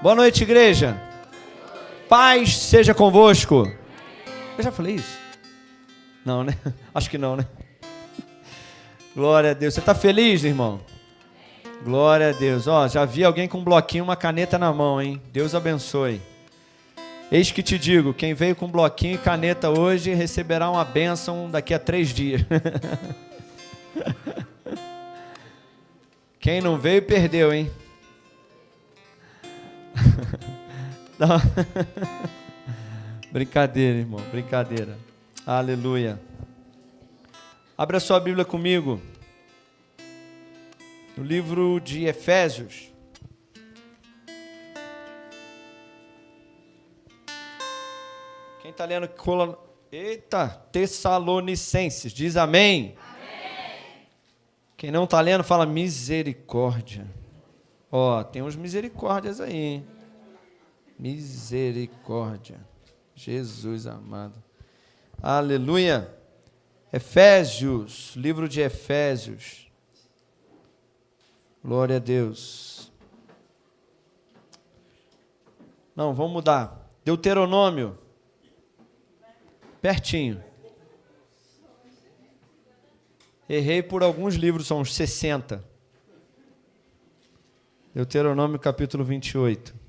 Boa noite, igreja. Paz seja convosco. Eu já falei isso? Não, né? Acho que não, né? Glória a Deus. Você está feliz, irmão? Glória a Deus. Ó, já vi alguém com um bloquinho, uma caneta na mão, hein? Deus abençoe. Eis que te digo, quem veio com bloquinho e caneta hoje receberá uma bênção daqui a 3 dias. Quem não veio, perdeu, hein? Não. Brincadeira, irmão, brincadeira. Aleluia. Abra sua Bíblia comigo. No livro de Efésios. Quem está lendo? Eita, Tessalonicenses. Diz amém. Amém. Quem não está lendo, fala misericórdia. Ó, tem uns misericórdias aí, hein? Misericórdia. Jesus amado. Aleluia. Efésios, livro de Efésios. Glória a Deus. Não, vamos mudar. Deuteronômio. Pertinho. Errei por alguns livros, são uns 60. Deuteronômio capítulo 28.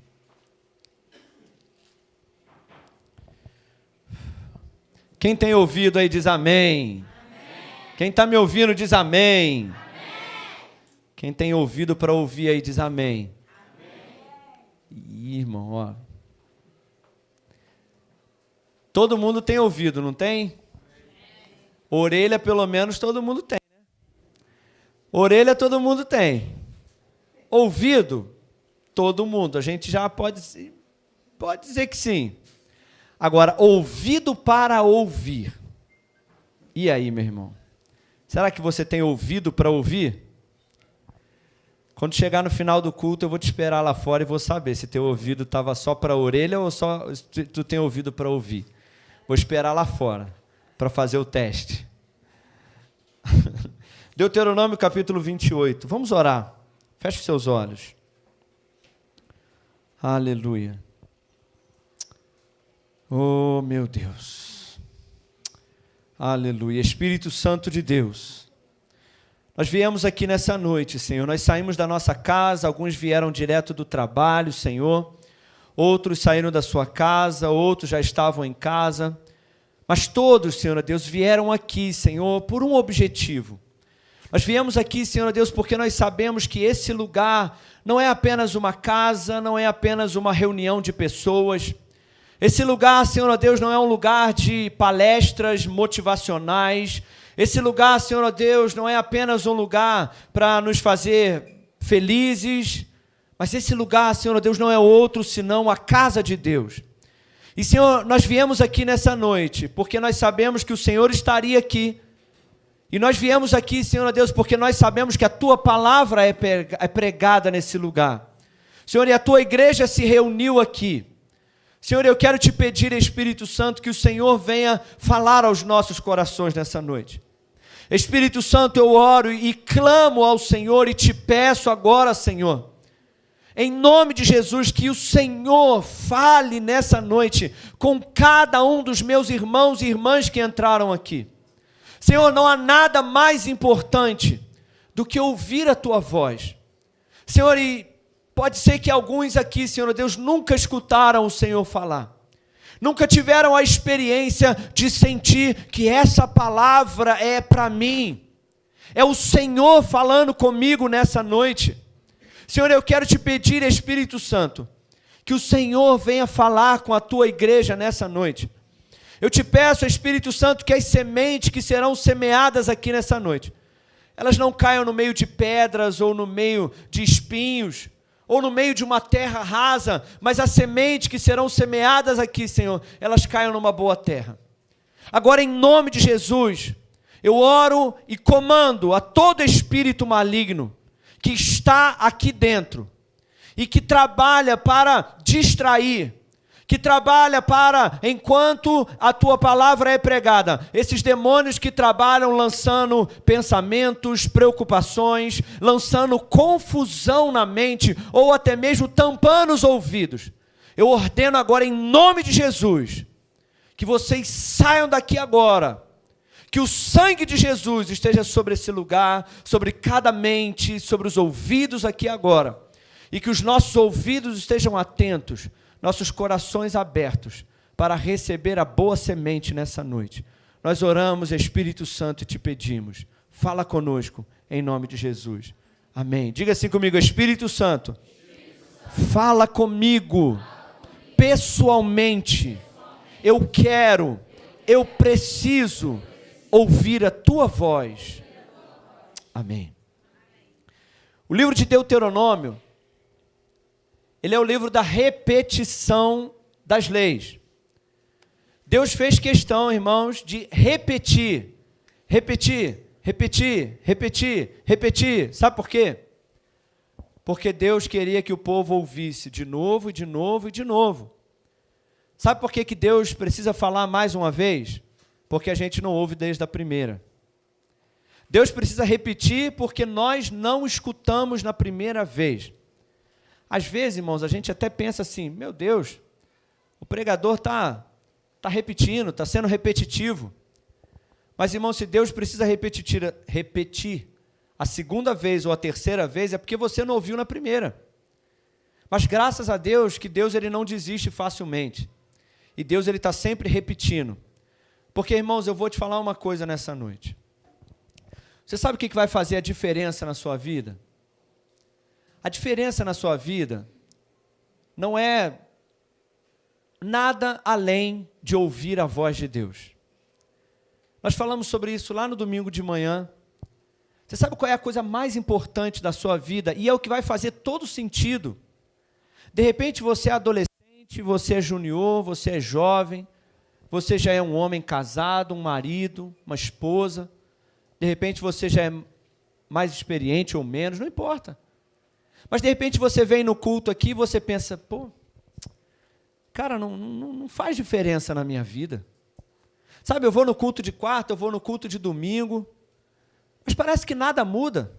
Quem tem ouvido aí diz amém. Amém. Quem está me ouvindo diz amém. Amém. Quem tem ouvido para ouvir aí diz amém. Amém. Ih, irmão, ó. Todo mundo tem ouvido, não tem? Orelha, pelo menos, todo mundo tem, né? Orelha, todo mundo tem. Ouvido, todo mundo. A gente já pode dizer que sim. Agora, ouvido para ouvir. E aí, meu irmão? Será que você tem ouvido para ouvir? Quando chegar no final do culto, eu vou te esperar lá fora e vou saber se teu ouvido estava só para a orelha ou só tu tem ouvido para ouvir. Vou esperar lá fora para fazer o teste. Deuteronômio capítulo 28. Vamos orar. Feche os seus olhos. Aleluia. Oh, meu Deus. Aleluia. Espírito Santo de Deus. Nós viemos aqui nessa noite, Senhor. Nós saímos da nossa casa, alguns vieram direto do trabalho, Senhor. Outros saíram da sua casa, outros já estavam em casa. Mas todos, Senhor Deus, vieram aqui, Senhor, por um objetivo. Nós viemos aqui, Senhor Deus, porque nós sabemos que esse lugar não é apenas uma casa, não é apenas uma reunião de pessoas. Esse lugar, Senhor Deus, não é um lugar de palestras motivacionais. Esse lugar, Senhor Deus, não é apenas um lugar para nos fazer felizes, mas esse lugar, Senhor Deus, não é outro senão a casa de Deus. E, Senhor, nós viemos aqui nessa noite porque nós sabemos que o Senhor estaria aqui. E nós viemos aqui, Senhor Deus, porque nós sabemos que a Tua palavra é pregada nesse lugar. Senhor, e a Tua igreja se reuniu aqui. Senhor, eu quero te pedir, Espírito Santo, que o Senhor venha falar aos nossos corações nessa noite. Espírito Santo, eu oro e clamo ao Senhor e te peço agora, Senhor, em nome de Jesus, que o Senhor fale nessa noite com cada um dos meus irmãos e irmãs que entraram aqui. Senhor, não há nada mais importante do que ouvir a Tua voz. Senhor, e pode ser que alguns aqui, Senhor Deus, nunca escutaram o Senhor falar. Nunca tiveram a experiência de sentir que essa palavra é para mim. É o Senhor falando comigo nessa noite. Senhor, eu quero te pedir, Espírito Santo, que o Senhor venha falar com a Tua igreja nessa noite. Eu te peço, Espírito Santo, que as sementes que serão semeadas aqui nessa noite, elas não caiam no meio de pedras ou no meio de espinhos, ou no meio de uma terra rasa, mas as sementes que serão semeadas aqui, Senhor, elas caiam numa boa terra. Agora, em nome de Jesus, eu oro e comando a todo espírito maligno que está aqui dentro e que trabalha para distrair, que trabalha para enquanto a tua palavra é pregada. Esses demônios que trabalham lançando pensamentos, preocupações, lançando confusão na mente, ou até mesmo tampando os ouvidos. Eu ordeno agora em nome de Jesus, que vocês saiam daqui agora, que o sangue de Jesus esteja sobre esse lugar, sobre cada mente, sobre os ouvidos aqui agora, e que os nossos ouvidos estejam atentos, nossos corações abertos, para receber a boa semente nessa noite. Nós oramos, Espírito Santo, e te pedimos, fala conosco, em nome de Jesus. Amém. Diga assim comigo, Espírito Santo, fala comigo, pessoalmente. Eu quero, eu preciso ouvir a tua voz. Amém. O livro de Deuteronômio, ele é o livro da repetição das leis. Deus fez questão, irmãos, de repetir. Sabe por quê? Porque Deus queria que o povo ouvisse de novo, e de novo, e de novo. Sabe por que Deus precisa falar mais uma vez? Porque a gente não ouve desde a primeira. Deus precisa repetir porque nós não escutamos na primeira vez. Às vezes, irmãos, a gente até pensa assim, meu Deus, o pregador está repetindo, está sendo repetitivo. Mas, irmão, se Deus precisa repetir a segunda vez ou a terceira vez, é porque você não ouviu na primeira. Mas graças a Deus, que Deus ele não desiste facilmente. E Deus ele está sempre repetindo. Porque, irmãos, eu vou te falar uma coisa nessa noite. Você sabe o que vai fazer a diferença na sua vida? A diferença na sua vida não é nada além de ouvir a voz de Deus. Nós falamos sobre isso lá no domingo de manhã. Você sabe qual é a coisa mais importante da sua vida? E é o que vai fazer todo sentido. De repente você é adolescente, você é junior, você é jovem, você já é um homem casado, um marido, uma esposa. De repente você já é mais experiente ou menos, não importa. Mas de repente você vem no culto aqui e você pensa, pô, cara, não faz diferença na minha vida. Sabe, eu vou no culto de quarta, eu vou no culto de domingo, mas parece que nada muda.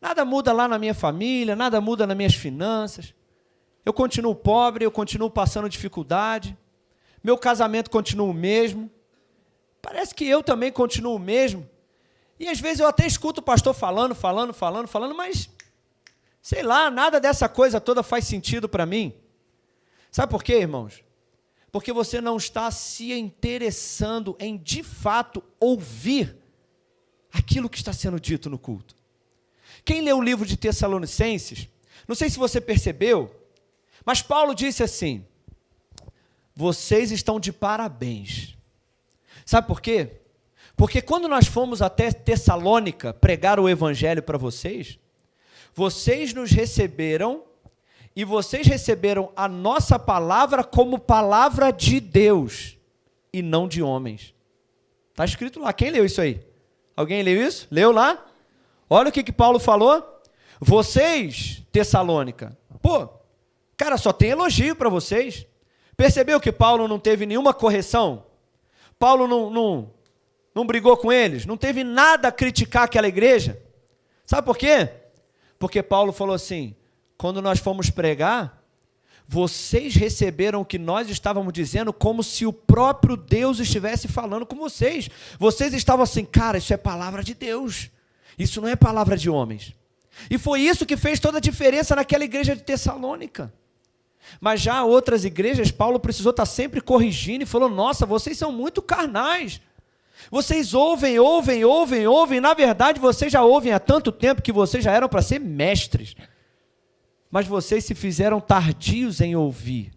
Nada muda lá na minha família, nada muda nas minhas finanças. Eu continuo pobre, eu continuo passando dificuldade. Meu casamento continua o mesmo. Parece que eu também continuo o mesmo. E às vezes eu até escuto o pastor falando, mas, sei lá, nada dessa coisa toda faz sentido para mim. Sabe por quê, irmãos? Porque você não está se interessando em, de fato, ouvir aquilo que está sendo dito no culto. Quem leu o livro de Tessalonicenses, não sei se você percebeu, mas Paulo disse assim, vocês estão de parabéns. Sabe por quê? Porque quando nós fomos até Tessalônica pregar o evangelho para vocês, vocês nos receberam e vocês receberam a nossa palavra como palavra de Deus e não de homens. Está escrito lá. Quem leu isso aí? Alguém leu isso? Leu lá? Olha o que Paulo falou. Vocês, Tessalônica, pô, cara, só tem elogio para vocês. Percebeu que Paulo não teve nenhuma correção? Paulo não brigou com eles? Não teve nada a criticar aquela igreja? Sabe por quê? Porque Paulo falou assim, quando nós fomos pregar, vocês receberam o que nós estávamos dizendo como se o próprio Deus estivesse falando com vocês. Vocês estavam assim, cara, isso é palavra de Deus. Isso não é palavra de homens. E foi isso que fez toda a diferença naquela igreja de Tessalônica. Mas já outras igrejas, Paulo precisou estar sempre corrigindo e falou, nossa, vocês são muito carnais. Vocês ouvem, na verdade vocês já ouvem há tanto tempo que vocês já eram para ser mestres. Mas vocês se fizeram tardios em ouvir.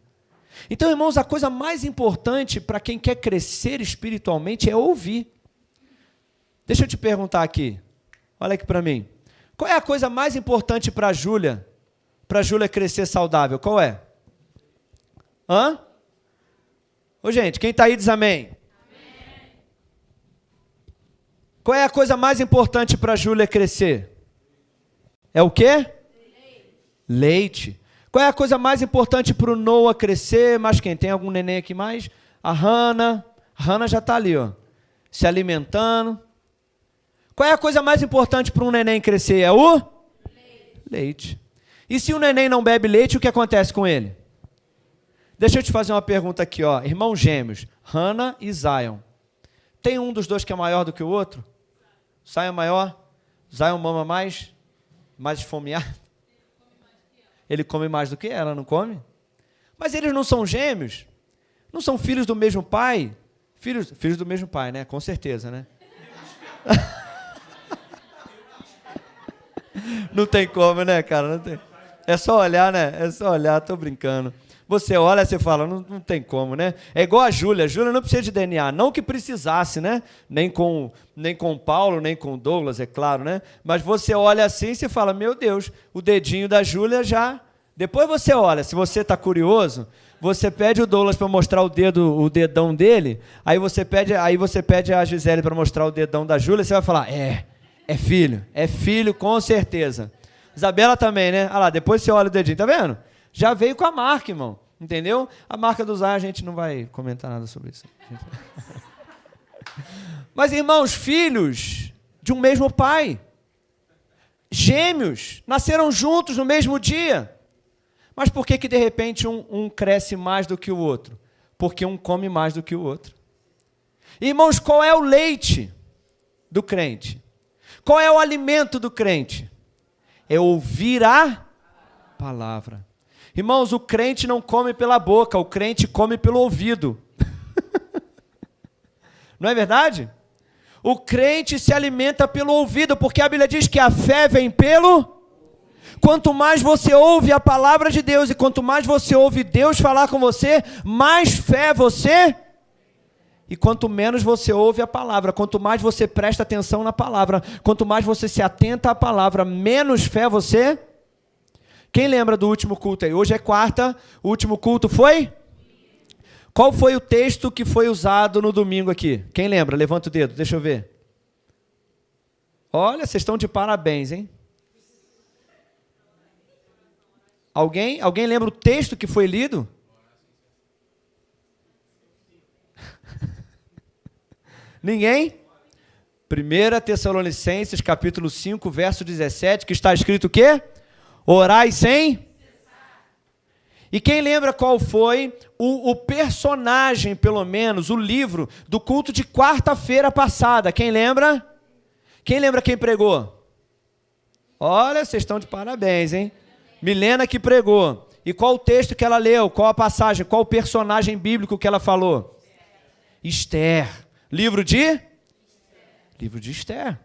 Então, irmãos, a coisa mais importante para quem quer crescer espiritualmente é ouvir. Deixa eu te perguntar aqui, olha aqui para mim. Qual é a coisa mais importante para a Júlia crescer saudável? Qual é? Hã? Ô gente, quem está aí diz amém. Amém. Qual é a coisa mais importante para a Júlia crescer? É o quê? Leite. Qual é a coisa mais importante para o Noah crescer? Mais quem? Tem algum neném aqui mais? A Hannah. A Hannah já está ali, ó, se alimentando. Qual é a coisa mais importante para um neném crescer? É o? Leite. E se o neném não bebe leite, o que acontece com ele? Deixa eu te fazer uma pergunta aqui, ó. Irmãos gêmeos, Hannah e Zion. Tem um dos dois que é maior do que o outro? Zion é maior? Zion mama mais esfomeado? Ele come mais do que ela, não come? Mas eles não são gêmeos? Não são filhos do mesmo pai? Filhos do mesmo pai, né? Com certeza, né? Não tem como, né, cara? Não tem. É só olhar, né? É só olhar, tô brincando. Você olha, você fala, não tem como, né? É igual a Júlia. A Júlia não precisa de DNA. Não que precisasse, né? Nem com o Paulo, nem com o Douglas, é claro, né? Mas você olha assim e você fala, meu Deus, o dedinho da Júlia já... Depois você olha, se você está curioso, você pede o Douglas para mostrar o dedão dele, aí você pede a Gisele para mostrar o dedão da Júlia, você vai falar, é filho, com certeza. Isabela também, né? Olha lá, depois você olha o dedinho, tá vendo? Já veio com a marca, irmão. Entendeu? A marca do Zion, a gente não vai comentar nada sobre isso. Mas, irmãos, filhos de um mesmo pai, gêmeos, nasceram juntos no mesmo dia. Mas por que de repente um cresce mais do que o outro? Porque um come mais do que o outro. Irmãos, qual é o leite do crente? Qual é o alimento do crente? É ouvir a palavra. Irmãos, o crente não come pela boca, o crente come pelo ouvido. Não é verdade? O crente se alimenta pelo ouvido, porque a Bíblia diz que a fé vem pelo... Quanto mais você ouve a palavra de Deus e quanto mais você ouve Deus falar com você, mais fé você... E quanto menos você ouve a palavra, quanto mais você presta atenção na palavra, quanto mais você se atenta à palavra, menos fé você... Quem lembra do último culto aí? Hoje é quarta, o último culto foi? Qual foi o texto que foi usado no domingo aqui? Quem lembra? Levanta o dedo, deixa eu ver. Olha, vocês estão de parabéns, hein? Alguém lembra o texto que foi lido? Ninguém? 1 Tessalonicenses, capítulo 5, verso 17, que está escrito o quê? Orai sem? E quem lembra qual foi o personagem, pelo menos, o livro do culto de quarta-feira passada? Quem lembra? Quem lembra quem pregou? Olha, vocês estão de parabéns, hein? Milena que pregou. E qual o texto que ela leu? Qual a passagem? Qual o personagem bíblico que ela falou? Esther. Livro de? Livro de Esther.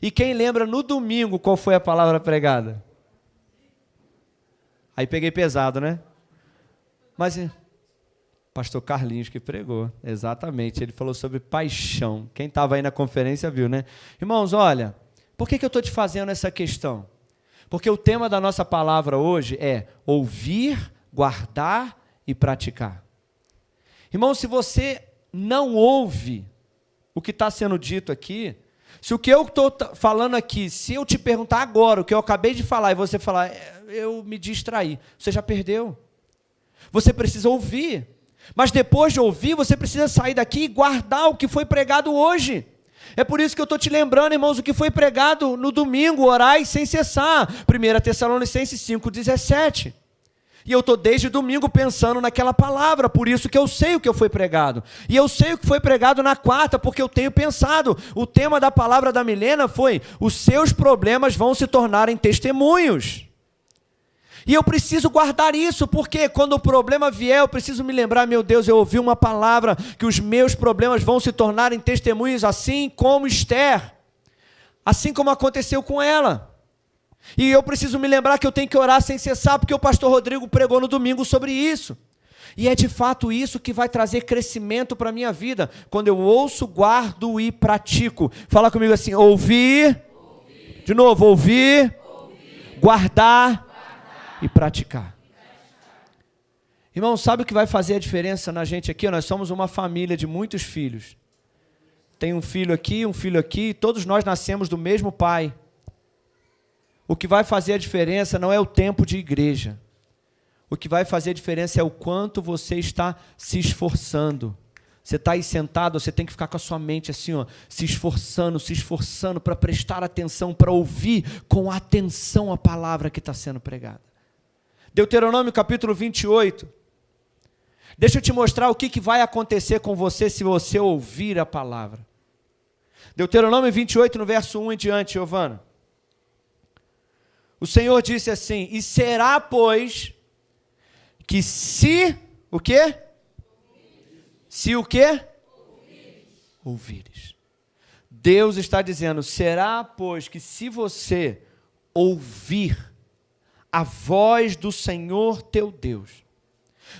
E quem lembra no domingo qual foi a palavra pregada? Aí peguei pesado, né? Mas pastor Carlinhos que pregou, exatamente. Ele falou sobre paixão. Quem estava aí na conferência viu, né? Irmãos, olha, por que eu estou te fazendo essa questão? Porque o tema da nossa palavra hoje é ouvir, guardar e praticar. Irmão, se você não ouve o que está sendo dito aqui, se o que eu estou falando aqui, se eu te perguntar agora o que eu acabei de falar e você falar, eu me distraí, você já perdeu. Você precisa ouvir. Mas depois de ouvir, você precisa sair daqui e guardar o que foi pregado hoje. É por isso que eu estou te lembrando, irmãos, o que foi pregado no domingo, orai sem cessar. 1 Tessalonicenses 5,17. E eu estou desde domingo pensando naquela palavra, por isso que eu sei o que foi pregado. E eu sei o que foi pregado na quarta, porque eu tenho pensado. O tema da palavra da Milena foi, os seus problemas vão se tornarem testemunhos. E eu preciso guardar isso, porque quando o problema vier, eu preciso me lembrar, meu Deus, eu ouvi uma palavra, que os meus problemas vão se tornarem testemunhos, assim como Esther, assim como aconteceu com ela. E eu preciso me lembrar que eu tenho que orar sem cessar, porque o pastor Rodrigo pregou no domingo sobre isso. E é de fato isso que vai trazer crescimento para a minha vida, quando eu ouço, guardo e pratico. Fala comigo assim, ouvir. De novo, ouvir. Guardar e praticar. Irmão, sabe o que vai fazer a diferença na gente aqui? Nós somos uma família de muitos filhos. Tem um filho aqui, todos nós nascemos do mesmo pai. O que vai fazer a diferença não é o tempo de igreja. O que vai fazer a diferença é o quanto você está se esforçando. Você está aí sentado, você tem que ficar com a sua mente assim, ó, se esforçando para prestar atenção, para ouvir com atenção a palavra que está sendo pregada. Deuteronômio capítulo 28. Deixa eu te mostrar o que vai acontecer com você se você ouvir a palavra. Deuteronômio 28, no verso 1 em diante, Giovana. O Senhor disse assim: e será, pois, que se, o quê? Se o quê? Ouvires. Deus está dizendo, será, pois, que se você ouvir a voz do Senhor teu Deus,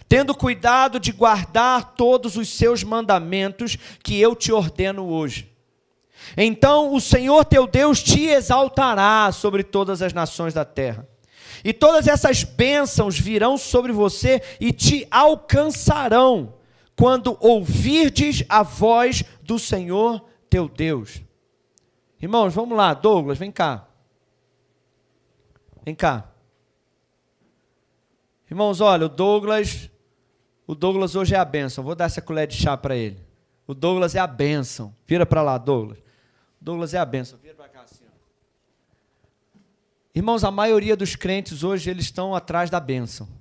tendo cuidado de guardar todos os seus mandamentos que eu te ordeno hoje, então o Senhor teu Deus te exaltará sobre todas as nações da terra. E todas essas bênçãos virão sobre você e te alcançarão, quando ouvirdes a voz do Senhor teu Deus. Irmãos, vamos lá, Douglas, vem cá. Vem cá. Irmãos, olha, o Douglas hoje é a bênção. Vou dar essa colher de chá para ele. O Douglas é a bênção. Vira para lá, Douglas. Douglas é a bênção. Vira para cá assim, ó. Irmãos, a maioria dos crentes hoje, eles estão atrás da bênção.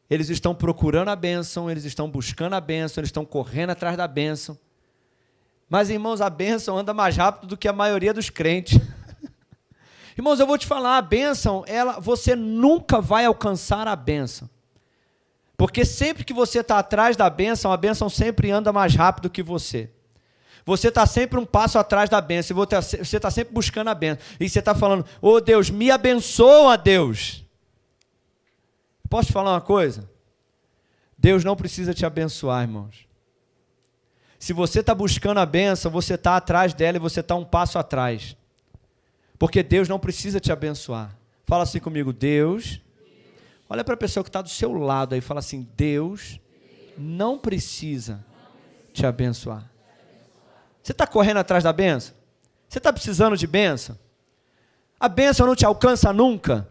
Eles estão procurando a bênção, eles estão buscando a bênção, eles estão correndo atrás da bênção. Mas, irmãos, a bênção anda mais rápido do que a maioria dos crentes. Irmãos, eu vou te falar, a bênção, você nunca vai alcançar a bênção. Porque sempre que você está atrás da bênção, a bênção sempre anda mais rápido que você. Você está sempre um passo atrás da bênção, você está sempre buscando a bênção. E você está falando, ô Deus, me abençoa, Deus. Posso te falar uma coisa? Deus não precisa te abençoar, irmãos. Se você está buscando a bênção, você está atrás dela e você está um passo atrás. Porque Deus não precisa te abençoar. Fala assim comigo, Deus. Olha para a pessoa que está do seu lado aí e fala assim, Deus não precisa te abençoar. Você está correndo atrás da bênção? Você está precisando de bênção? A bênção não te alcança nunca.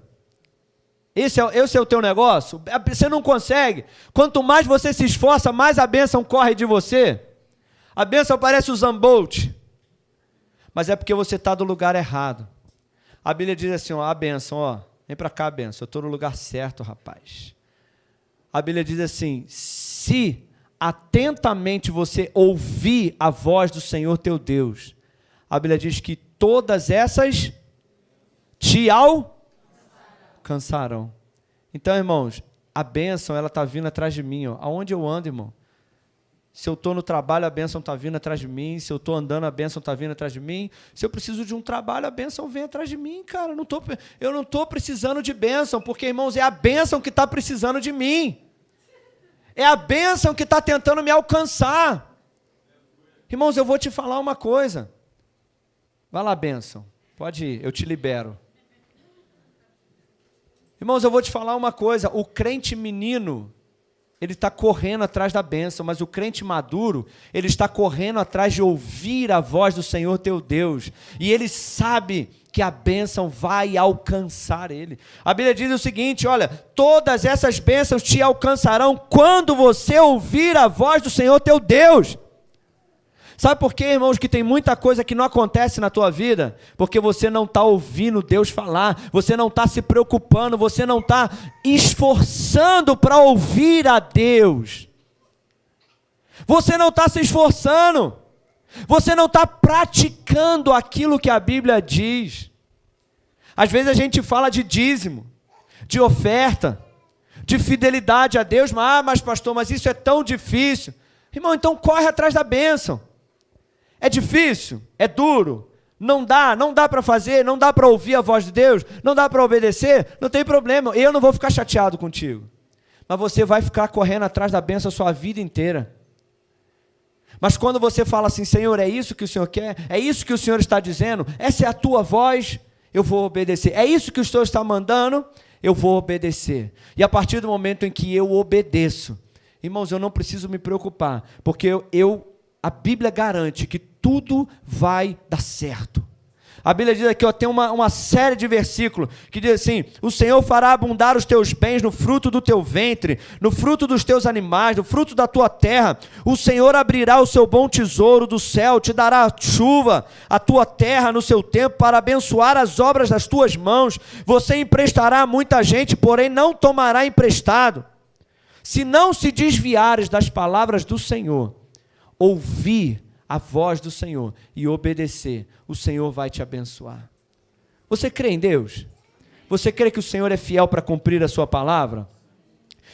Esse é o teu negócio? Você não consegue. Quanto mais você se esforça, mais a bênção corre de você. A bênção parece o Zambolt. Mas é porque você está do lugar errado. A Bíblia diz assim, ó, a bênção, ó, vem para cá a bênção, eu estou no lugar certo, rapaz. A Bíblia diz assim, se atentamente você ouvir a voz do Senhor teu Deus, a Bíblia diz que todas essas te alcançarão. Então, irmãos, a bênção, ela está vindo atrás de mim, ó. Aonde eu ando, irmão? Se eu estou no trabalho, a bênção está vindo atrás de mim. Se eu estou andando, a bênção está vindo atrás de mim. Se eu preciso de um trabalho, a bênção vem atrás de mim, cara. Eu não estou precisando de bênção, porque, irmãos, é a bênção que está precisando de mim. É a bênção que está tentando me alcançar. Irmãos, eu vou te falar uma coisa. Vai lá, bênção. Pode ir, eu te libero. Irmãos, eu vou te falar uma coisa. O crente menino, ele está correndo atrás da bênção, mas o crente maduro, ele está correndo atrás de ouvir a voz do Senhor teu Deus, e ele sabe que a bênção vai alcançar ele. A Bíblia diz o seguinte, olha, todas essas bênçãos te alcançarão quando você ouvir a voz do Senhor teu Deus. Sabe por quê, irmãos, que tem muita coisa que não acontece na tua vida? Porque você não está ouvindo Deus falar, você não está se preocupando, você não está esforçando para ouvir a Deus. Você não está se esforçando, você não está praticando aquilo que a Bíblia diz. Às vezes a gente fala de dízimo, de oferta, de fidelidade a Deus, mas pastor, mas isso é tão difícil. Irmão, então corre atrás da bênção. É difícil, é duro, não dá para fazer, não dá para ouvir a voz de Deus, não dá para obedecer, não tem problema, eu não vou ficar chateado contigo. Mas você vai ficar correndo atrás da bênção a sua vida inteira. Mas quando você fala assim, Senhor, é isso que o Senhor quer, é isso que o Senhor está dizendo, essa é a tua voz, eu vou obedecer. É isso que o Senhor está mandando, eu vou obedecer. E a partir do momento em que eu obedeço, irmãos, eu não preciso me preocupar, porque a Bíblia garante que tudo vai dar certo. A Bíblia diz aqui, ó, tem uma série de versículos que diz assim: o Senhor fará abundar os teus bens no fruto do teu ventre, no fruto dos teus animais, no fruto da tua terra. O Senhor abrirá o seu bom tesouro do céu, te dará chuva, a tua terra no seu tempo, para abençoar as obras das tuas mãos. Você emprestará a muita gente, porém não tomará emprestado. Se não se desviares das palavras do Senhor, ouvir a voz do Senhor e obedecer, o Senhor vai te abençoar. Você crê em Deus? Você crê que o Senhor é fiel para cumprir a sua palavra?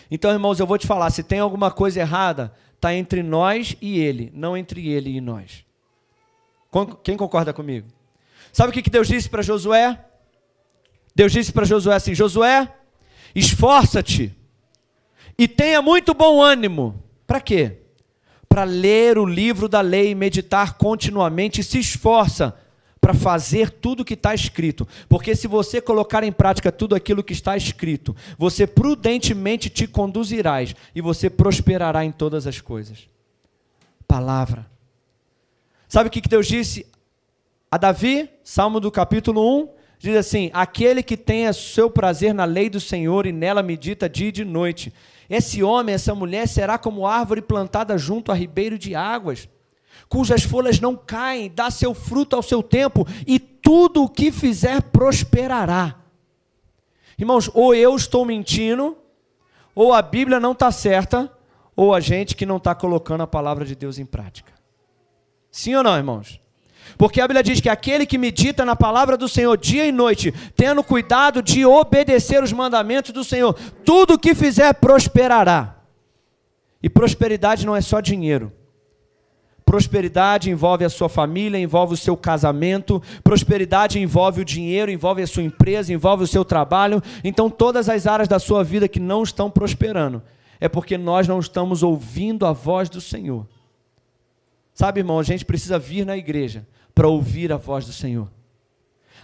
Então, irmãos, eu vou te falar, se tem alguma coisa errada, está entre nós e Ele, não entre Ele e nós. Quem concorda comigo? Sabe o que Deus disse para Josué? Deus disse para Josué assim: Josué, esforça-te e tenha muito bom ânimo. Para quê? Para ler o livro da lei e meditar continuamente, e se esforça para fazer tudo o que está escrito, porque se você colocar em prática tudo aquilo que está escrito, você prudentemente te conduzirás, e você prosperará em todas as coisas. Palavra. Sabe o que Deus disse a Davi? Salmo do capítulo 1, diz assim: aquele que tem seu prazer na lei do Senhor e nela medita dia e de noite, esse homem, essa mulher será como árvore plantada junto a ribeiro de águas, cujas folhas não caem, dá seu fruto ao seu tempo, e tudo o que fizer prosperará. Irmãos, ou eu estou mentindo, ou a Bíblia não está certa, ou a gente que não está colocando a palavra de Deus em prática. Sim ou não, irmãos? Porque a Bíblia diz que aquele que medita na palavra do Senhor dia e noite, tendo cuidado de obedecer os mandamentos do Senhor, tudo o que fizer prosperará. E prosperidade não é só dinheiro. Prosperidade envolve a sua família, envolve o seu casamento. Prosperidade envolve o dinheiro, envolve a sua empresa, envolve o seu trabalho. Então todas as áreas da sua vida que não estão prosperando, é porque nós não estamos ouvindo a voz do Senhor. Sabe, irmão, a gente precisa vir na igreja para ouvir a voz do Senhor.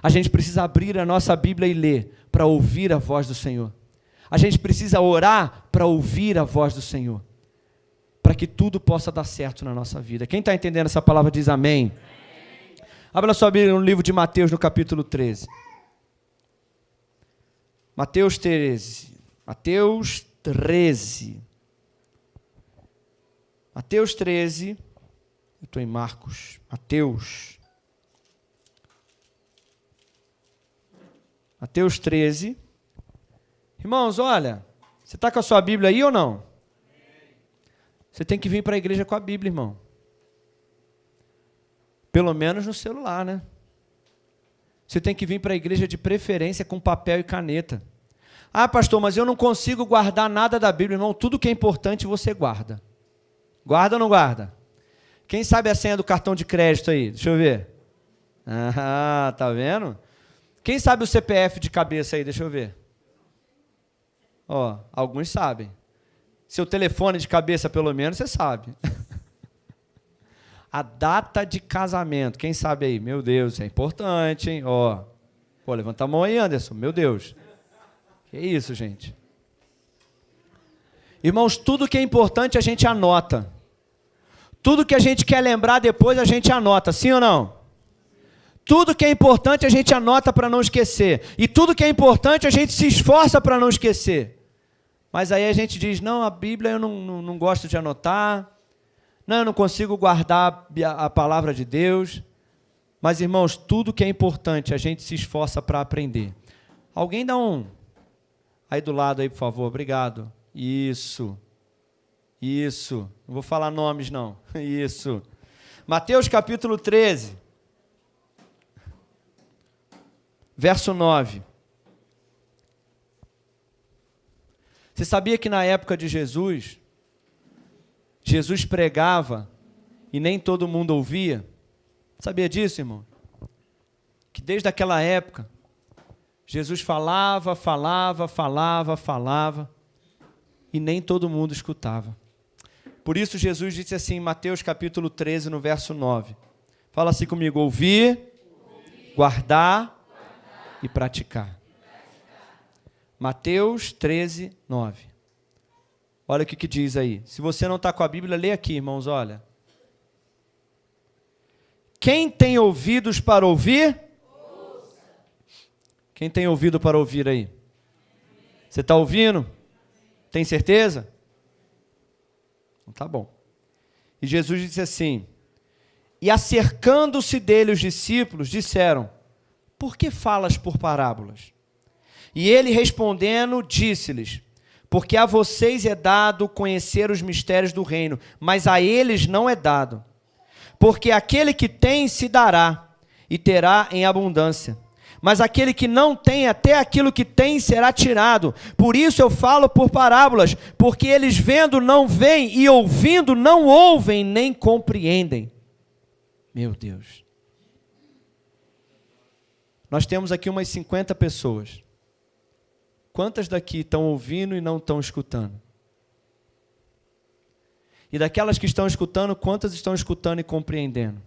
A gente precisa abrir a nossa Bíblia e ler para ouvir a voz do Senhor. A gente precisa orar para ouvir a voz do Senhor, para que tudo possa dar certo na nossa vida. Quem está entendendo essa palavra diz amém. Abra sua Bíblia no livro de Mateus, no capítulo 13. Mateus 13. Mateus 13. Mateus 13. Eu estou em Marcos. Mateus 13. Irmãos, olha, você está com a sua Bíblia aí ou não? Você tem que vir para a igreja com a Bíblia, irmão. Pelo menos no celular, né? Você tem que vir para a igreja de preferência com papel e caneta. Ah, pastor, mas eu não consigo guardar nada da Bíblia, irmão. Tudo que é importante você guarda. Guarda ou não guarda? Quem sabe a senha do cartão de crédito aí? Deixa eu ver. Ah, tá vendo? Quem sabe o CPF de cabeça aí? Deixa eu ver. Ó, alguns sabem. Seu telefone de cabeça, pelo menos, você sabe. A data de casamento, quem sabe aí? Meu Deus, é importante, hein? Ó, pô, levanta a mão aí, Anderson. Meu Deus. Que isso, gente? Irmãos, tudo que é importante a gente anota. Tudo que a gente quer lembrar depois a gente anota, sim ou não? Tudo que é importante a gente anota para não esquecer. E tudo que é importante a gente se esforça para não esquecer. Mas aí a gente diz, não, a Bíblia eu não gosto de anotar. Não, eu não consigo guardar a palavra de Deus. Mas, irmãos, tudo que é importante a gente se esforça para aprender. Alguém dá um aí do lado aí, por favor, obrigado. Isso. Não vou falar nomes, não. Isso. Mateus capítulo 13. Verso 9. Você sabia que na época de Jesus pregava e nem todo mundo ouvia? Sabia disso, irmão? Que desde aquela época, Jesus falava e nem todo mundo escutava. Por isso Jesus disse assim em Mateus capítulo 13, no verso 9. Fala assim comigo: ouvir, guardar e praticar. Mateus 13, 9. Olha o que diz aí. Se você não está com a Bíblia, lê aqui, irmãos, olha. Quem tem ouvidos para ouvir, Quem tem ouvido para ouvir aí? Você está ouvindo? Tem certeza? Tá bom. E Jesus disse assim: e acercando-se dele os discípulos, disseram: por que falas por parábolas? E ele respondendo, disse-lhes: porque a vocês é dado conhecer os mistérios do reino, mas a eles não é dado. Porque aquele que tem se dará, e terá em abundância. Mas aquele que não tem, até aquilo que tem será tirado. Por isso eu falo por parábolas, porque eles vendo não veem, e ouvindo não ouvem, nem compreendem. Meu Deus. Nós temos aqui umas 50 pessoas. Quantas daqui estão ouvindo e não estão escutando? E daquelas que estão escutando, quantas estão escutando e compreendendo?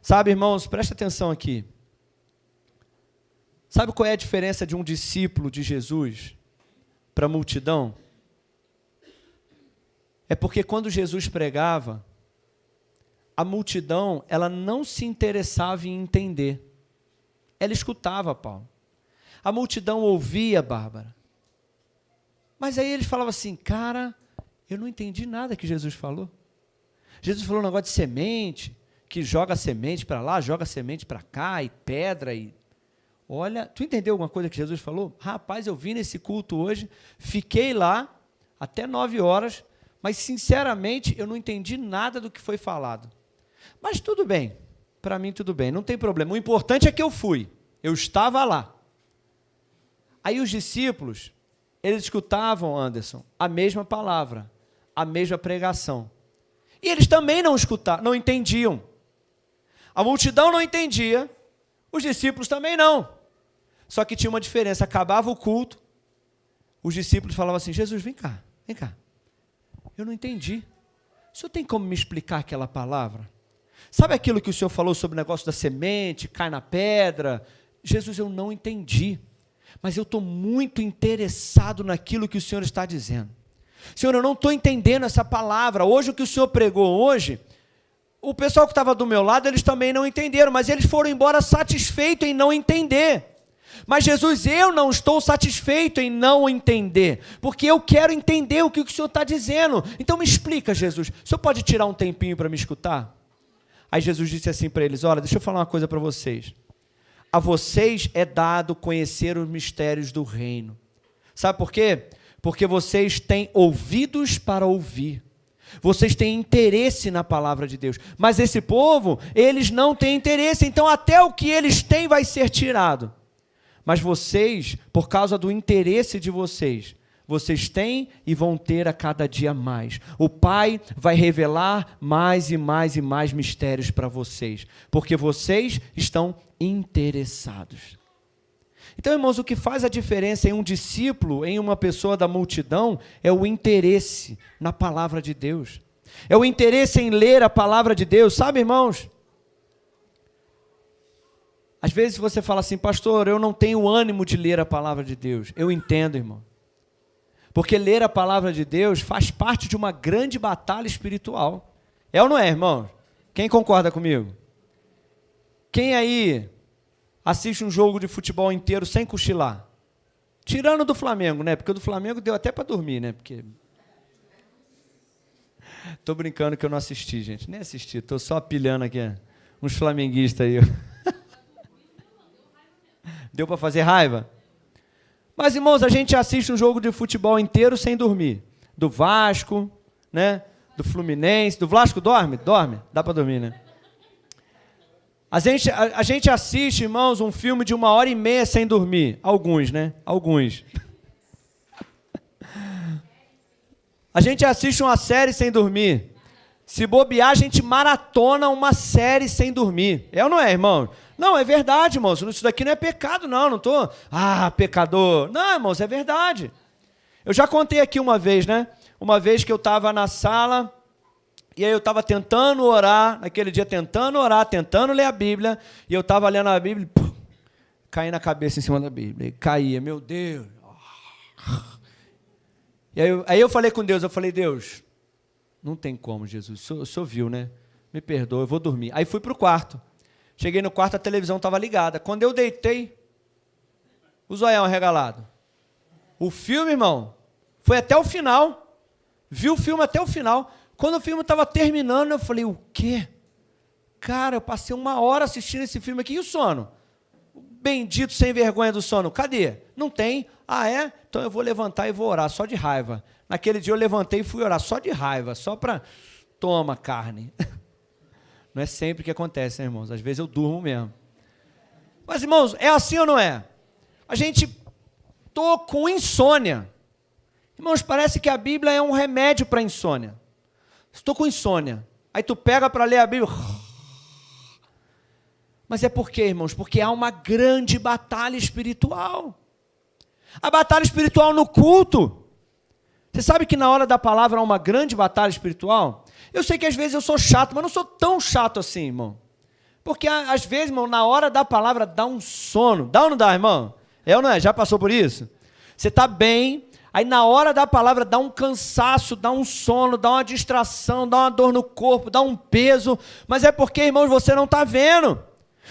Sabe, irmãos, presta atenção aqui. Sabe qual é a diferença de um discípulo de Jesus para a multidão? É porque quando Jesus pregava, a multidão, ela não se interessava em entender. Ela escutava Paulo. A multidão ouvia, Bárbara. Mas aí eles falavam assim: cara, eu não entendi nada que Jesus falou. Jesus falou um negócio de semente, que joga semente para lá, joga semente para cá, e pedra, e... Olha, tu entendeu alguma coisa que Jesus falou? Rapaz, eu vim nesse culto hoje, fiquei lá até 9 horas, mas sinceramente eu não entendi nada do que foi falado. Mas tudo bem, para mim tudo bem, não tem problema. O importante é que eu fui, eu estava lá. Aí os discípulos, eles escutavam, Anderson, a mesma palavra, a mesma pregação. E eles também não escutavam, não entendiam. A multidão não entendia, os discípulos também não. Só que tinha uma diferença: acabava o culto, os discípulos falavam assim: Jesus, vem cá, eu não entendi. O senhor tem como me explicar aquela palavra? Sabe aquilo que o senhor falou sobre o negócio da semente, cai na pedra? Jesus, eu não entendi, mas eu estou muito interessado naquilo que o senhor está dizendo. Senhor, eu não estou entendendo essa palavra. Hoje o que o senhor pregou hoje, o pessoal que estava do meu lado, eles também não entenderam, mas eles foram embora satisfeitos em não entender. Mas Jesus, eu não estou satisfeito em não entender, porque eu quero entender o que o senhor está dizendo. Então me explica, Jesus, o senhor pode tirar um tempinho para me escutar? Aí Jesus disse assim para eles: olha, deixa eu falar uma coisa para vocês. A vocês é dado conhecer os mistérios do reino. Sabe por quê? Porque vocês têm ouvidos para ouvir. Vocês têm interesse na palavra de Deus. Mas esse povo, eles não têm interesse. Então até o que eles têm vai ser tirado. Mas vocês, por causa do interesse de vocês, vocês têm e vão ter a cada dia mais. O Pai vai revelar mais e mais e mais mistérios para vocês, porque vocês estão interessados. Então, irmãos, o que faz a diferença em um discípulo, em uma pessoa da multidão, é o interesse na palavra de Deus. É o interesse em ler a palavra de Deus. Sabe, irmãos? Às vezes você fala assim: pastor, eu não tenho ânimo de ler a palavra de Deus. Eu entendo, irmão. Porque ler a palavra de Deus faz parte de uma grande batalha espiritual. É ou não é, irmão? Quem concorda comigo? Quem aí assiste um jogo de futebol inteiro sem cochilar? Tirando do Flamengo, né? Porque o do Flamengo deu até para dormir, né? Porque... Tô brincando que eu não assisti, gente. Nem assisti, tô só pilhando aqui uns flamenguistas aí. Deu para fazer raiva? Mas, irmãos, a gente assiste um jogo de futebol inteiro sem dormir. Do Vasco, né? Do Fluminense. Do Vasco dorme? Dorme? Dá para dormir, né? A gente assiste, irmãos, um filme de 1h30 sem dormir. Alguns, né? Alguns. A gente assiste uma série sem dormir. Se bobear, a gente maratona uma série sem dormir. É ou não é, irmão? Não, é verdade, irmãos. Isso daqui não é pecado, não. Não estou, pecador. Não, irmãos, é verdade. Eu já contei aqui uma vez, né? Uma vez que eu estava na sala, e aí eu estava tentando orar, naquele dia tentando orar, tentando ler a Bíblia, e eu estava lendo a Bíblia, e caí na cabeça em cima da Bíblia, e caía, meu Deus. E aí eu falei com Deus, Deus, não tem como, Jesus, o senhor viu, né? Me perdoa, eu vou dormir. Aí fui para o quarto. Cheguei no quarto, a televisão estava ligada. Quando eu deitei, O zoião arregalado. O filme, irmão, foi até o final. Vi o filme até o final. Quando o filme estava terminando, eu falei, o quê? Cara, eu passei 1 hora assistindo esse filme aqui. E o sono? O bendito sem vergonha do sono. Cadê? Não tem. Ah, é? Então eu vou levantar e vou orar, só de raiva. Naquele dia eu levantei e fui orar, só de raiva. Só para... Toma, carne. Não é sempre que acontece, né, irmãos? Às vezes eu durmo mesmo. Mas, irmãos, é assim ou não é? A gente... Tô com insônia. Irmãos, parece que a Bíblia é um remédio para insônia. Estou com insônia. Aí tu pega para ler a Bíblia. Mas é por quê, irmãos? Porque há uma grande batalha espiritual. A batalha espiritual no culto. Você sabe que na hora da palavra há uma grande batalha espiritual? Eu sei que às vezes eu sou chato, mas não sou tão chato assim, irmão. Porque às vezes, irmão, na hora da palavra dá um sono. Dá ou não dá, irmão? É ou não é? Já passou por isso? Você está bem, aí na hora da palavra dá um cansaço, dá um sono, dá uma distração, dá uma dor no corpo, dá um peso. Mas é porque, irmãos, você não está vendo.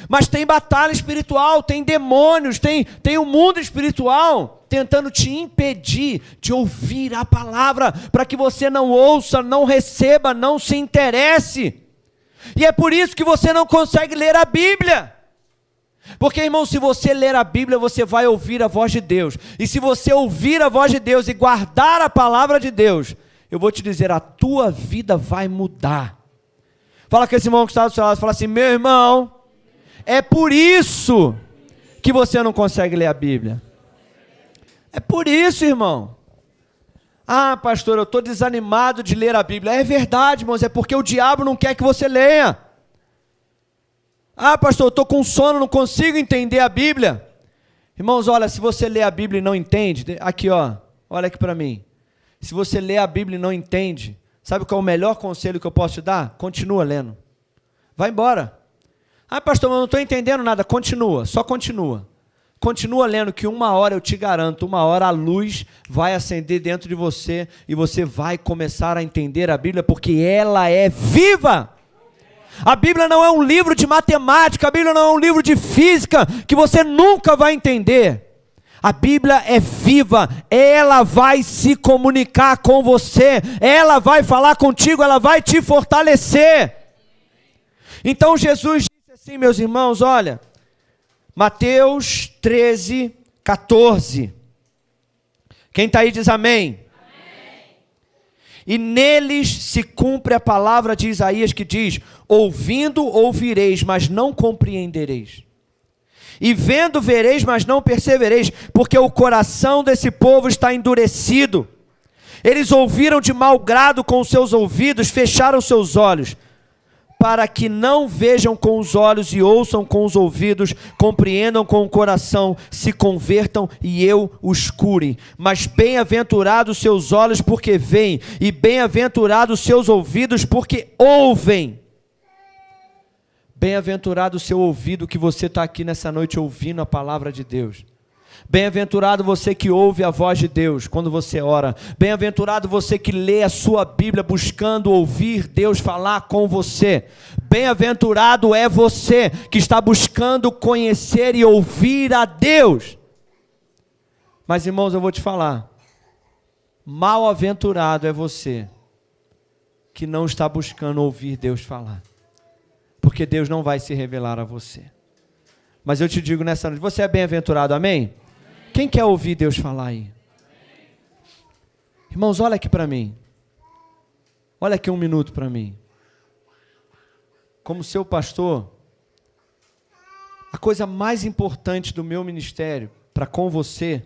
Mas tem batalha espiritual, tem demônios, tem o mundo espiritual tentando te impedir de ouvir a palavra, para que você não ouça, não receba, não se interesse. E é por isso que você não consegue ler a Bíblia. Porque, irmão, se você ler a Bíblia, você vai ouvir a voz de Deus. E se você ouvir a voz de Deus e guardar a palavra de Deus, eu vou te dizer, a tua vida vai mudar. Fala com esse irmão que está do seu lado, fala assim, meu irmão, é por isso que você não consegue ler a Bíblia. É por isso, irmão. Ah, pastor, eu estou desanimado de ler a Bíblia. É verdade, irmãos, é porque o diabo não quer que você leia. Ah, pastor, eu estou com sono, não consigo entender a Bíblia. Irmãos, olha, se você lê a Bíblia e não entende, aqui ó, olha aqui para mim. Se você lê a Bíblia e não entende, sabe qual é o melhor conselho que eu posso te dar? Continua lendo. Vai embora. Ah, pastor, mas eu não estou entendendo nada. Continua, só continua. Continua lendo que 1 hora, eu te garanto, 1 hora a luz vai acender dentro de você e você vai começar a entender a Bíblia porque ela é viva. A Bíblia não é um livro de matemática, a Bíblia não é um livro de física que você nunca vai entender. A Bíblia é viva, ela vai se comunicar com você, ela vai falar contigo, ela vai te fortalecer. Então Jesus disse assim, meus irmãos, olha, Mateus 13, 14. Quem está aí diz amém. E neles se cumpre a palavra de Isaías que diz, ouvindo ouvireis, mas não compreendereis. E vendo vereis, mas não percebereis, porque o coração desse povo está endurecido. Eles ouviram de mau grado com os seus ouvidos, fecharam seus olhos, para que não vejam com os olhos e ouçam com os ouvidos, compreendam com o coração, se convertam e eu os cure. Mas bem-aventurados seus olhos porque veem, e bem-aventurados seus ouvidos porque ouvem. Bem-aventurado o seu ouvido que você está aqui nessa noite ouvindo a palavra de Deus. Bem-aventurado você que ouve a voz de Deus quando você ora. Bem-aventurado você que lê a sua Bíblia buscando ouvir Deus falar com você. Bem-aventurado é você que está buscando conhecer e ouvir a Deus. Mas, irmãos, eu vou te falar. Mal-aventurado é você que não está buscando ouvir Deus falar. Porque Deus não vai se revelar a você. Mas eu te digo nessa noite, você é bem-aventurado, amém? Quem quer ouvir Deus falar aí? Irmãos, olha aqui para mim. Olha aqui 1 minuto para mim. Como seu pastor, a coisa mais importante do meu ministério para com você,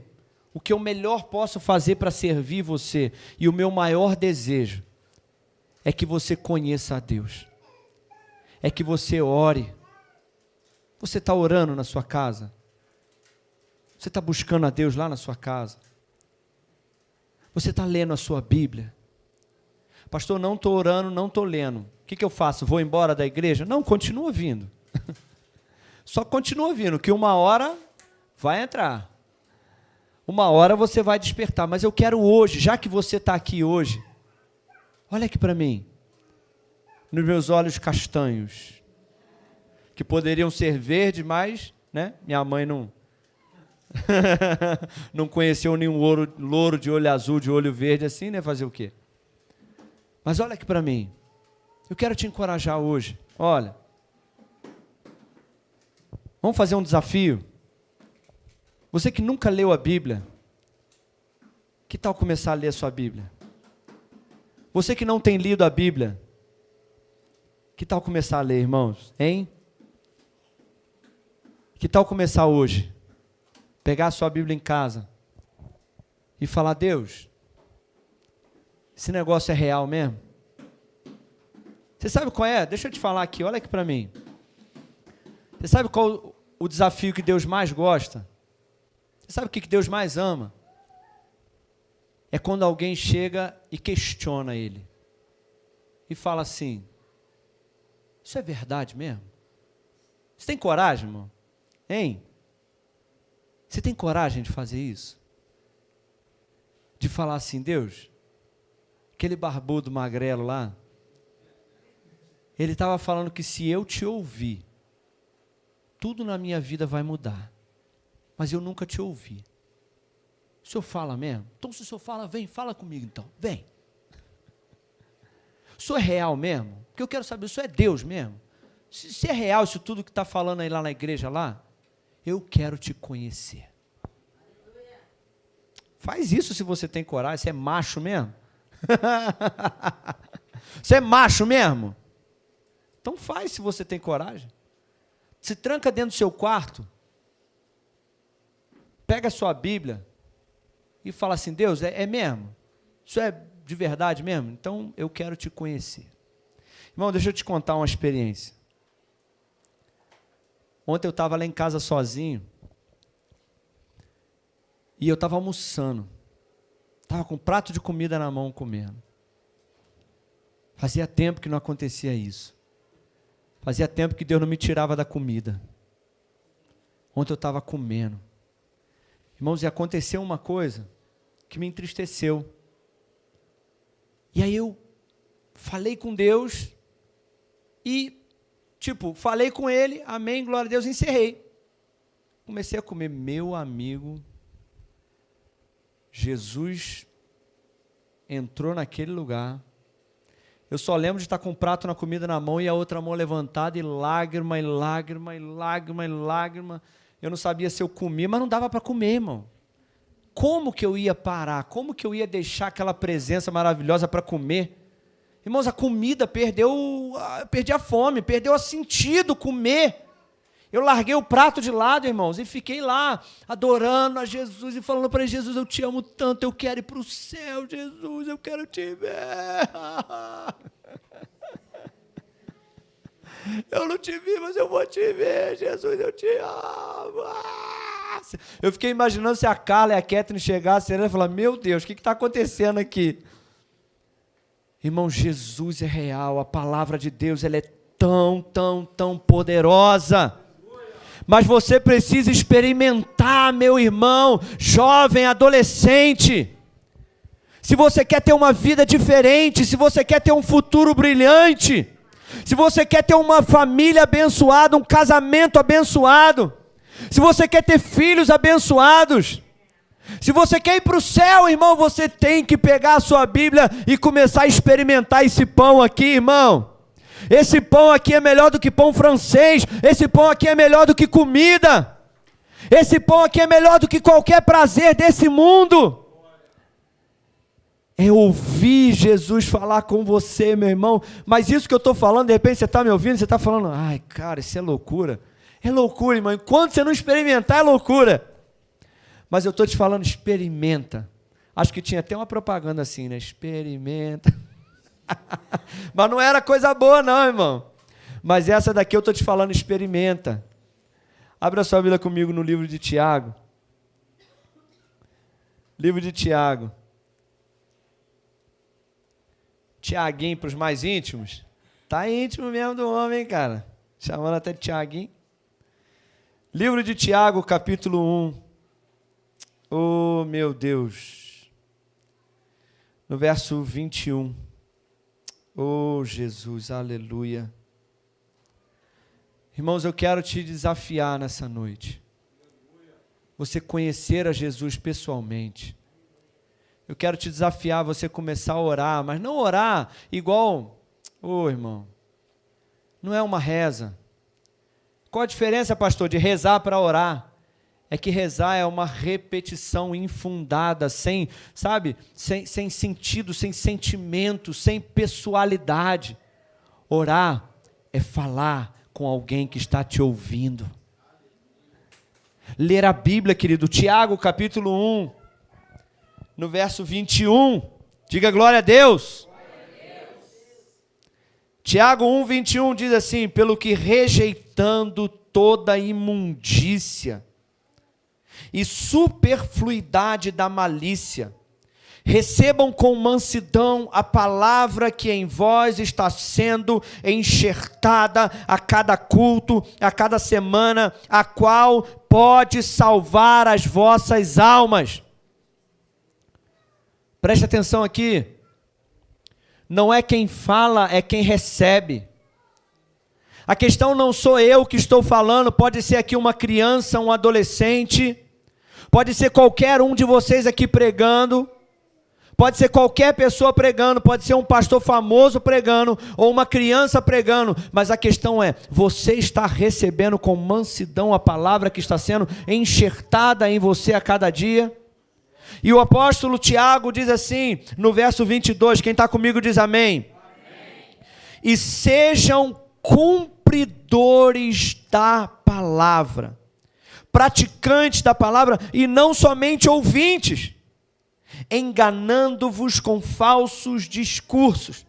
o que eu melhor posso fazer para servir você e o meu maior desejo é que você conheça a Deus. É que você ore. Você está orando na sua casa? Você está buscando a Deus lá na sua casa? Você está lendo a sua Bíblia? Pastor, não estou orando, não estou lendo. O que eu faço? Vou embora da igreja? Não, continua vindo. Só continua vindo, que 1 hora vai entrar. 1 hora você vai despertar. Mas eu quero hoje, já que você está aqui hoje, olha aqui para mim. Nos meus olhos castanhos, que poderiam ser verdes, mas, né, minha mãe não Não conheceu nenhum louro de olho azul, de olho verde assim, né? Fazer o quê? Mas olha aqui para mim. Eu quero te encorajar hoje. Olha. Vamos fazer um desafio? Você que nunca leu a Bíblia, que tal começar a ler a sua Bíblia? Você que não tem lido a Bíblia, que tal começar a ler, irmãos? Hein? Que tal começar hoje? Pegar a sua Bíblia em casa e falar: Deus, esse negócio é real mesmo? Você sabe qual é? Deixa eu te falar aqui, olha aqui para mim. Você sabe qual o desafio que Deus mais gosta? Você sabe o que Deus mais ama? É quando alguém chega e questiona Ele. E fala assim: isso é verdade mesmo? Você tem coragem, irmão? Hein? Você tem coragem de fazer isso? De falar assim: Deus, aquele barbudo magrelo lá, ele estava falando que se eu te ouvir, tudo na minha vida vai mudar. Mas eu nunca te ouvi. O senhor fala mesmo? Então se o senhor fala, vem, fala comigo então, vem. O senhor é real mesmo? Porque eu quero saber, o senhor é Deus mesmo? Se é real isso tudo que está falando aí lá na igreja lá, eu quero te conhecer. Faz isso se você tem coragem. Você é macho mesmo? Você é macho mesmo? Então faz se você tem coragem. Se tranca dentro do seu quarto, pega a sua Bíblia e fala assim: Deus, é mesmo? Isso é de verdade mesmo? Então eu quero te conhecer. Irmão, deixa eu te contar uma experiência. Ontem eu estava lá em casa sozinho e eu estava almoçando. Estava com um prato de comida na mão comendo. Fazia tempo que não acontecia isso. Fazia tempo que Deus não me tirava da comida. Ontem eu estava comendo. Irmãos, e aconteceu uma coisa que me entristeceu. E aí eu falei com Deus e, falei com Ele, amém, glória a Deus, encerrei. Comecei a comer. Meu amigo, Jesus entrou naquele lugar. Eu só lembro de estar com um prato na comida na mão e a outra mão levantada e lágrima, e lágrima, e lágrima, e lágrima. Eu não sabia se eu comia, mas não dava para comer, irmão. Como que eu ia parar? Como que eu ia deixar aquela presença maravilhosa para comer? Irmãos, a comida perdi a fome, perdeu o sentido comer. Eu larguei o prato de lado, irmãos, e fiquei lá, adorando a Jesus e falando para ele: Jesus, eu te amo tanto, eu quero ir para o céu, Jesus, eu quero te ver. Eu não te vi, mas eu vou te ver, Jesus, eu te amo. Eu fiquei imaginando se a Carla e a Catherine chegassem e falassem: meu Deus, o que está acontecendo aqui? Irmão, Jesus é real, a palavra de Deus ela é tão, tão, tão poderosa. Mas você precisa experimentar, meu irmão, jovem, adolescente. Se você quer ter uma vida diferente, se você quer ter um futuro brilhante, se você quer ter uma família abençoada, um casamento abençoado, se você quer ter filhos abençoados, se você quer ir para o céu, irmão, você tem que pegar a sua Bíblia e começar a experimentar esse pão aqui, irmão. Esse pão aqui é melhor do que pão francês. Esse pão aqui é melhor do que comida. Esse pão aqui é melhor do que qualquer prazer desse mundo. É ouvir Jesus falar com você, meu irmão. Mas isso que eu estou falando, de repente você está me ouvindo, você está falando: ai, cara, isso é loucura. É loucura, irmão. Enquanto você não experimentar, é loucura. Mas eu estou te falando, experimenta. Acho que tinha até uma propaganda assim, né? Experimenta. Mas não era coisa boa não, irmão. Mas essa daqui eu estou te falando, experimenta. Abra sua Bíblia comigo no livro de Tiago. Livro de Tiago. Tiaguinho para os mais íntimos. Tá íntimo mesmo do homem, cara. Chamando até de Tiaguinho. Livro de Tiago, capítulo 1. Oh, meu Deus. No verso 21. Oh, Jesus, aleluia. Irmãos, eu quero te desafiar nessa noite. você conhecer a Jesus pessoalmente. Eu quero te desafiar a você começar a orar, mas não orar igual, irmão, não é uma reza. Qual a diferença, pastor, de rezar para orar? É que rezar é uma repetição infundada, sem sentido, sem sentimento, sem pessoalidade. Orar é falar com alguém que está te ouvindo. Ler a Bíblia, querido, Tiago capítulo 1, no verso 21, diga glória a Deus. Tiago 1, 21 diz assim: pelo que rejeitando toda imundícia e superfluidade da malícia, recebam com mansidão a palavra que em vós está sendo enxertada a cada culto, a cada semana, a qual pode salvar as vossas almas. Preste atenção aqui. Não é quem fala, é quem recebe. A questão não sou eu que estou falando, pode ser aqui uma criança, um adolescente, pode ser qualquer um de vocês aqui pregando, pode ser qualquer pessoa pregando, pode ser um pastor famoso pregando, ou uma criança pregando, mas a questão é, você está recebendo com mansidão a palavra que está sendo enxertada em você a cada dia? E o apóstolo Tiago diz assim, no verso 22, quem está comigo diz amém. Amém. E sejam cumpridores da palavra, praticantes da palavra, e não somente ouvintes, enganando-vos com falsos discursos.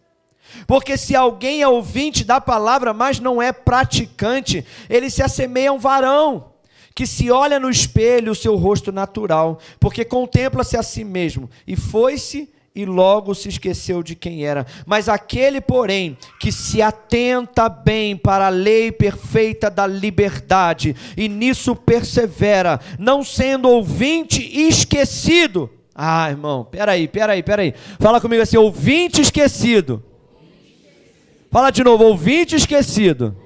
Porque se alguém é ouvinte da palavra, mas não é praticante, ele se assemelha a um varão que se olha no espelho o seu rosto natural, porque contempla-se a si mesmo, e foi-se e logo se esqueceu de quem era. Mas aquele, porém, que se atenta bem para a lei perfeita da liberdade, e nisso persevera, não sendo ouvinte esquecido. Irmão, peraí. Fala comigo assim, ouvinte esquecido. Fala de novo, ouvinte esquecido.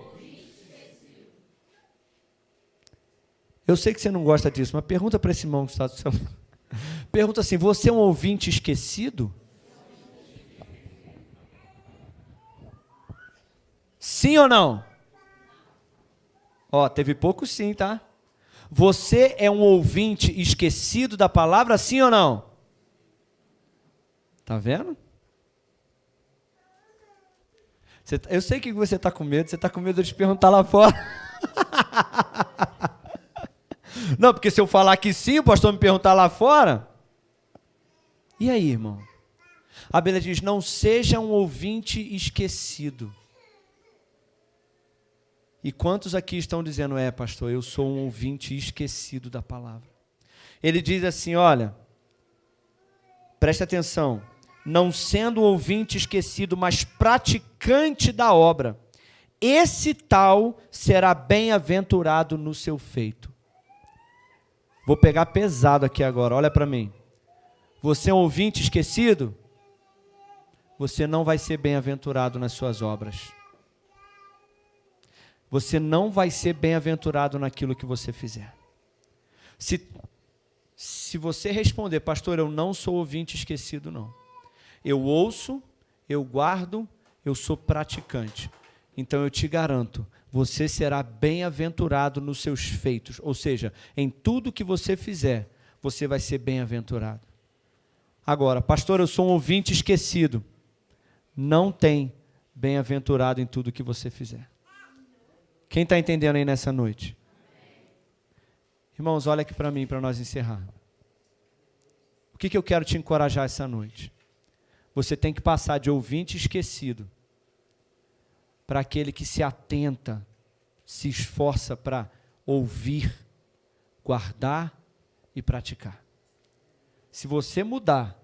Eu sei que você não gosta disso, mas pergunta para esse irmão que está do seu lado. Pergunta assim, você é um ouvinte esquecido? Sim ou não? Teve pouco sim, tá? Você é um ouvinte esquecido da palavra, sim ou não? Tá vendo? Eu sei que você está com medo, você está com medo de perguntar lá fora. Não, porque se eu falar que sim, o pastor me perguntar lá fora. E aí, irmão? A Bíblia diz, não seja um ouvinte esquecido. E quantos aqui estão dizendo, pastor, eu sou um ouvinte esquecido da palavra. Ele diz assim, olha, presta atenção, não sendo ouvinte esquecido, mas praticante da obra, esse tal será bem-aventurado no seu feito. Vou pegar pesado aqui agora, olha para mim. Você é um ouvinte esquecido? Você não vai ser bem-aventurado nas suas obras. Você não vai ser bem-aventurado naquilo que você fizer. Se você responder, pastor, eu não sou ouvinte esquecido, não. Eu ouço, eu guardo, eu sou praticante. Então eu te garanto, você será bem-aventurado nos seus feitos. Ou seja, em tudo que você fizer, você vai ser bem-aventurado. Agora, pastor, eu sou um ouvinte esquecido. Não tem bem-aventurado em tudo que você fizer. Quem está entendendo aí nessa noite? Irmãos, olha aqui para mim, para nós encerrar. O que eu quero te encorajar essa noite? Você tem que passar de ouvinte esquecido para aquele que se atenta, se esforça para ouvir, guardar e praticar. Se você mudar,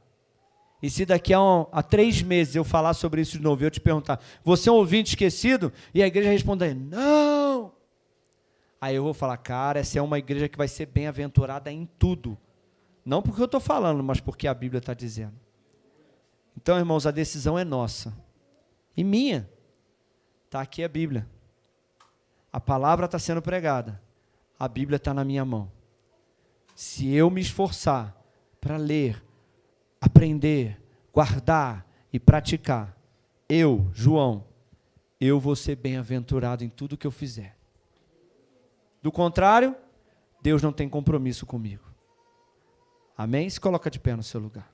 e se daqui a 3 meses eu falar sobre isso de novo, eu te perguntar, você é um ouvinte esquecido? E a igreja responder, não. Aí eu vou falar, cara, essa é uma igreja que vai ser bem-aventurada em tudo. Não porque eu estou falando, mas porque a Bíblia está dizendo. Então, irmãos, a decisão é nossa. E minha. Está aqui a Bíblia. A palavra está sendo pregada. A Bíblia está na minha mão. Se eu me esforçar para ler, aprender, guardar e praticar, eu, João, eu vou ser bem-aventurado em tudo que eu fizer. Do contrário, Deus não tem compromisso comigo. Amém? Se coloca de pé no seu lugar.